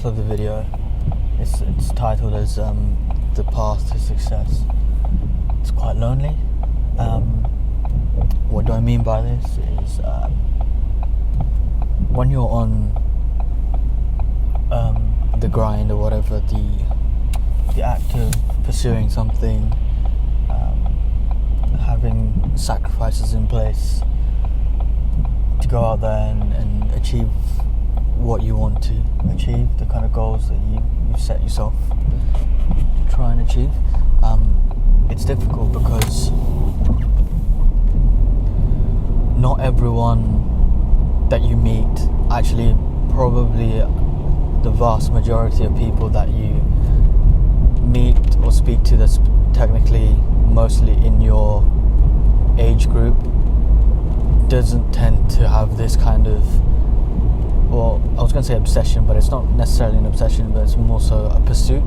title of the video, it's titled as The Path to Success. It's quite lonely. What do I mean by this is when you're on the grind or whatever, the act of pursuing something, having sacrifices in place to go out there and achieve what you want to achieve, the kind of goals that you've set yourself to try and achieve. It's difficult because not everyone that you meet, actually probably the vast majority of people that you meet or speak to that's technically mostly in your age group, doesn't tend to have this kind of, well, I was going to say obsession, but it's not necessarily an obsession, but it's more so a pursuit.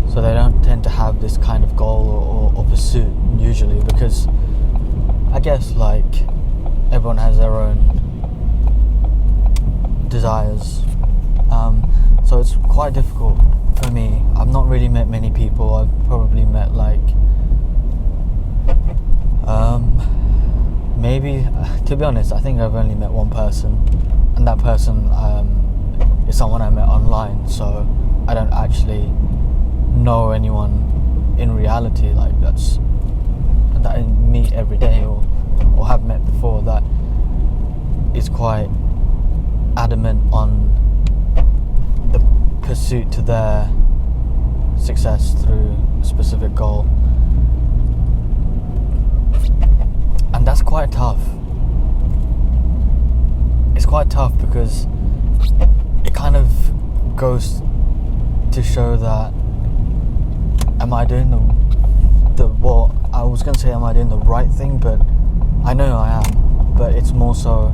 So they don't tend to have this kind of goal or pursuit usually, because I guess like everyone has their own desires. So it's quite difficult for me. I've not really met many people. I've probably met like maybe, to be honest, I think I've only met one person, and that person is someone I met online, so I don't actually know anyone in reality like that I meet every day or have met before that is quite adamant on the pursuit to their success through a specific goal. And that's quite tough. It's quite tough because it kind of goes to show that am I doing I was going to say am I doing the right thing, but I know I am, but it's more so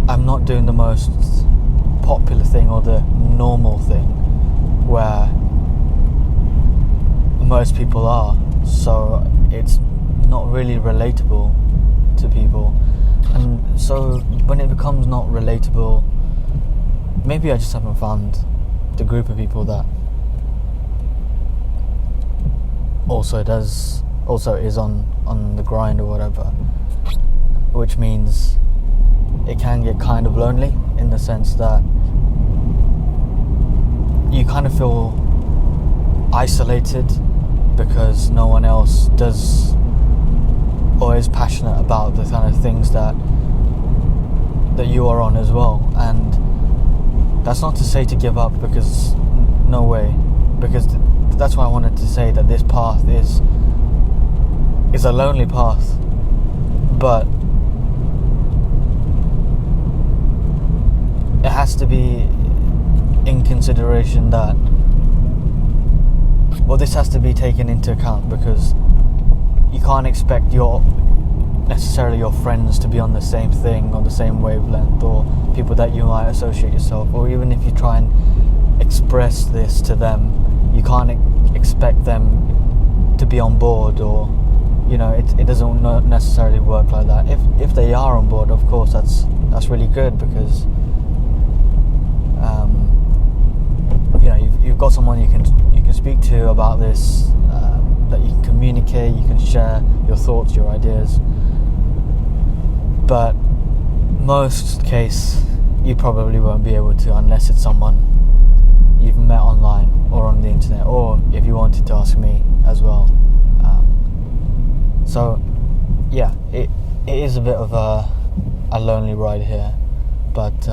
I'm not doing the most popular thing or the normal thing where most people are, so it's not really relatable to people. And so when it becomes not relatable, maybe I just haven't found the group of people that also is on the grind or whatever, which means it can get kind of lonely in the sense that you kind of feel isolated because no one else does or is passionate about the kind of things that you are on as well. And that's not to say to give up, because no way, because that's why I wanted to say that this path is a lonely path, but it has to be in consideration that, well, this has to be taken into account, because you can't expect necessarily your friends to be on the same thing, on the same wavelength, or people that you might associate yourself, or even if you try and express this to them, you can't expect them to be on board, or it doesn't necessarily work like that. If they are on board, of course that's really good, because you've got someone you can speak to about this, that you can communicate, you can share your thoughts, your ideas. But most case you probably won't be able to unless it's someone you've met online or on the internet, or if you wanted to ask me as well. So yeah, it is a bit of a lonely ride here, but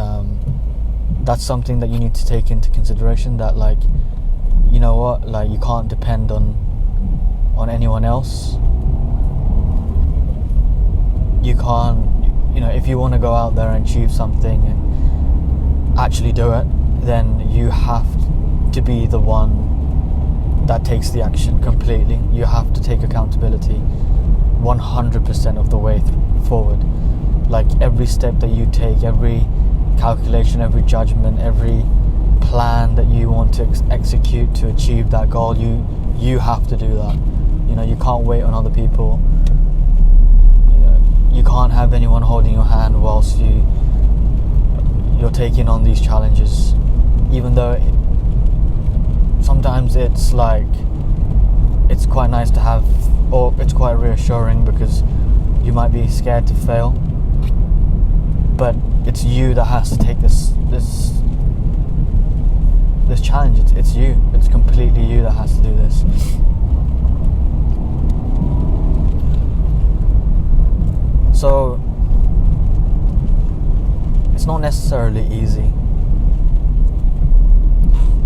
that's something that you need to take into consideration, that like, you know what, like you can't depend on anyone else. You can't, if you want to go out there and achieve something and actually do it, then you have to be the one that takes the action completely. You have to take accountability 100% of the way forward. Like every step that you take, every calculation, every judgment, every plan that you want to execute to achieve that goal, you have to do that. You can't wait on other people. You can't have anyone holding your hand whilst you're taking on these challenges. even though sometimes it's like it's quite nice to have, or it's quite reassuring because you might be scared to fail, but it's you that has to take this challenge. It's you. It's completely you that has to do this. So it's not necessarily easy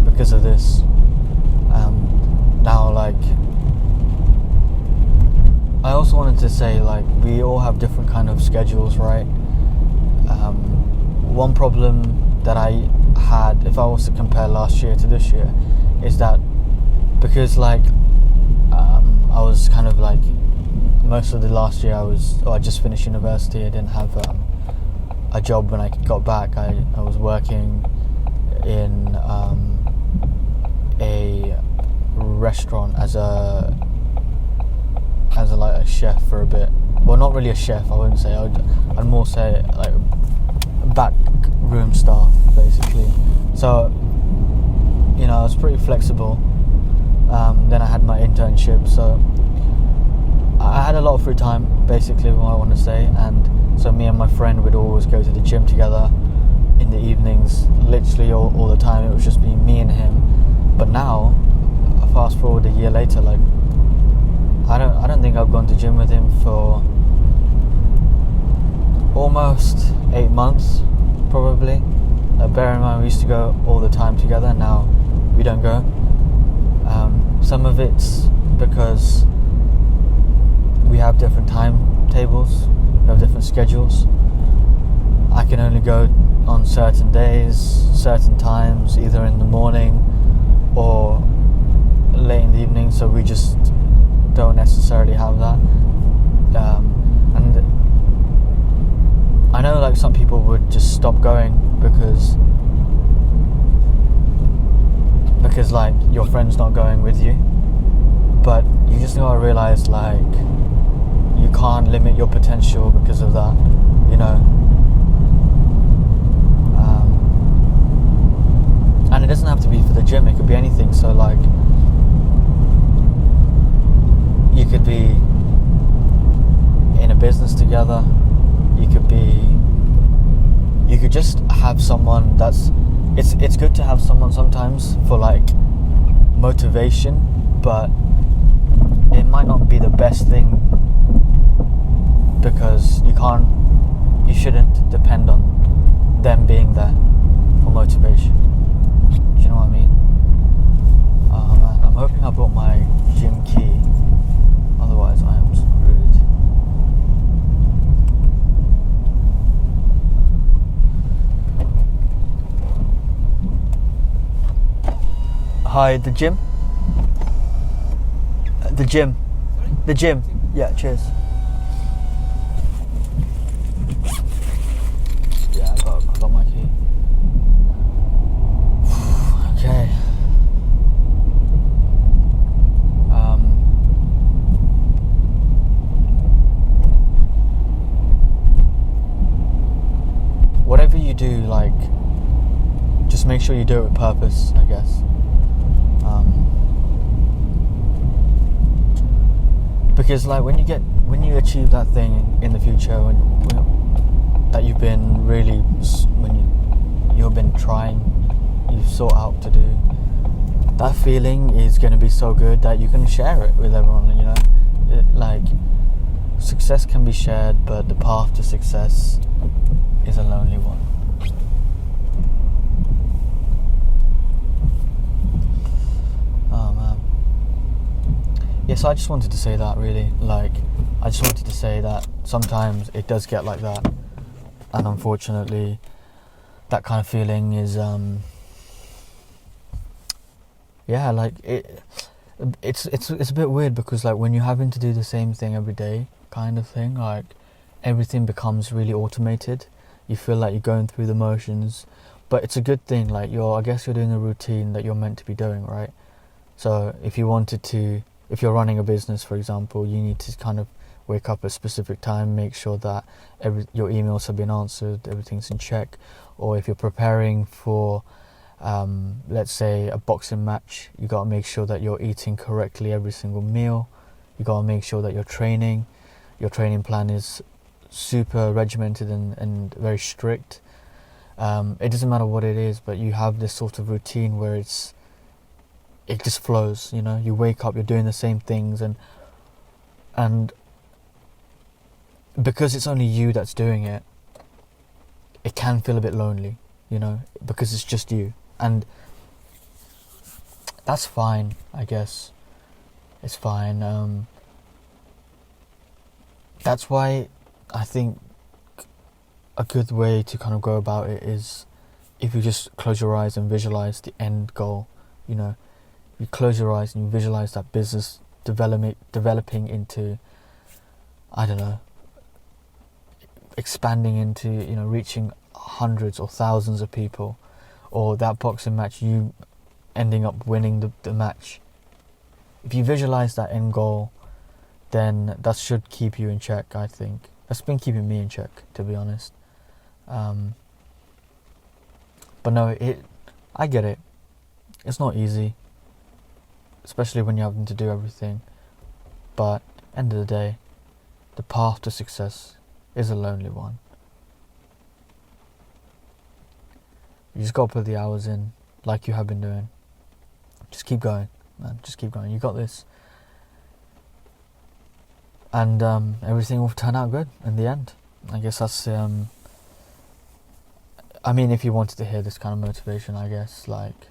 because of this. Now, like, I also wanted to say, like, we all have different kind of schedules, right? One problem that I had, if I was to compare last year to this year, is that because, like, I was kind of like, most of the last year I just finished university. I didn't have a job when I got back. I was working in a restaurant as a like a chef for a bit. Well, not really a chef, I wouldn't say. I'd more say like back room staff, basically. So, you know, I was pretty flexible. Then I had my internship, so I had a lot of free time, basically, what I want to say. And so me and my friend would always go to the gym together in the evenings, literally all the time. It was just me and him. But now, fast forward a year later, like, I don't think I've gone to gym with him for almost 8 months, probably. Bear in mind, we used to go all the time together. Now we don't go. Some of it's because we have different timetables, we have different schedules. I can only go on certain days, certain times, either in the morning or late in the evening, so we just don't necessarily have that. And I know, like, some people would just stop going because like your friend's not going with you, but you just gotta realize, like, you can't limit your potential because of that, you know. And it doesn't have to be for the gym, it could be anything. So, like, you could be in a business together, you could just have someone that's, it's good to have someone sometimes for, like, motivation, but it might not be the best thing, because you shouldn't depend on them being there for motivation. Do you know what I mean? Man, I'm hoping I brought my gym key, otherwise I am screwed. Hi, the gym? The gym. Sorry? The gym. Yeah, cheers. Yeah, I got my key. Okay. Whatever you do, like, just make sure you do it with purpose, I guess. Because, like, when you achieve that thing in the future, that you've been really, you've been trying, you've sought out to do, that feeling is going to be so good that you can share it with everyone, you know. Like, success can be shared, but the path to success is a lonely one. Oh man. Yeah, so I just wanted to say that, really. Like, I just wanted to say that sometimes it does get like that, and unfortunately that kind of feeling is yeah, like, it's a bit weird, because, like, when you're having to do the same thing every day, kind of thing, like, everything becomes really automated. You feel like you're going through the motions, but it's a good thing. Like, I guess you're doing a routine that you're meant to be doing, right? So if you're running a business, for example, you need to kind of wake up at a specific time, make sure that your emails have been answered, everything's in check. Or if you're preparing for Let's say a boxing match, you got to make sure that you're eating correctly every single meal. You got to make sure that your training plan is super regimented and very strict. It doesn't matter what it is, but you have this sort of routine where it just flows. You know, you wake up, you're doing the same things, and because it's only you that's doing it, it can feel a bit lonely, you know, because it's just you. And that's fine, I guess. It's fine. That's why I think a good way to kind of go about it is if you just close your eyes and visualize the end goal. You know, you close your eyes and you visualize that business developing into, I don't know, expanding into, you know, reaching hundreds or thousands of people, or that boxing match, you ending up winning the match. If you visualize that end goal, then that should keep you in check, I think. That's been keeping me in check, to be honest. But no, I get it. It's not easy, especially when you're having to do everything. But end of the day, the path to success is a lonely one. You just gotta put the hours in, like you have been doing. Just keep going, man. Just keep going. You got this. And everything will turn out good in the end. I guess that's I mean, if you wanted to hear this kind of motivation, I guess, like,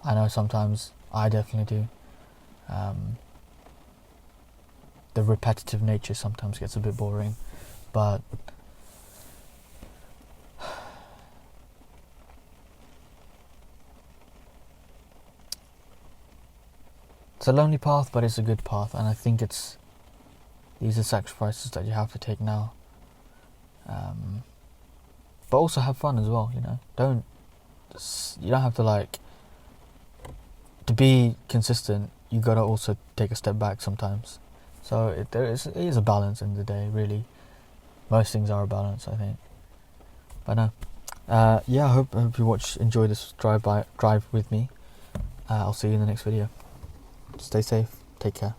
I know sometimes I definitely do. The repetitive nature sometimes gets a bit boring, but it's a lonely path, but it's a good path, and I think these are sacrifices that you have to take now. But also have fun as well, you know. You don't have to, like, to be consistent, you gotta also take a step back sometimes. So it is a balance in the day, really. Most things are a balance, I think. But no. Yeah, I hope you enjoy this drive with me. I'll see you in the next video. Stay safe. Take care.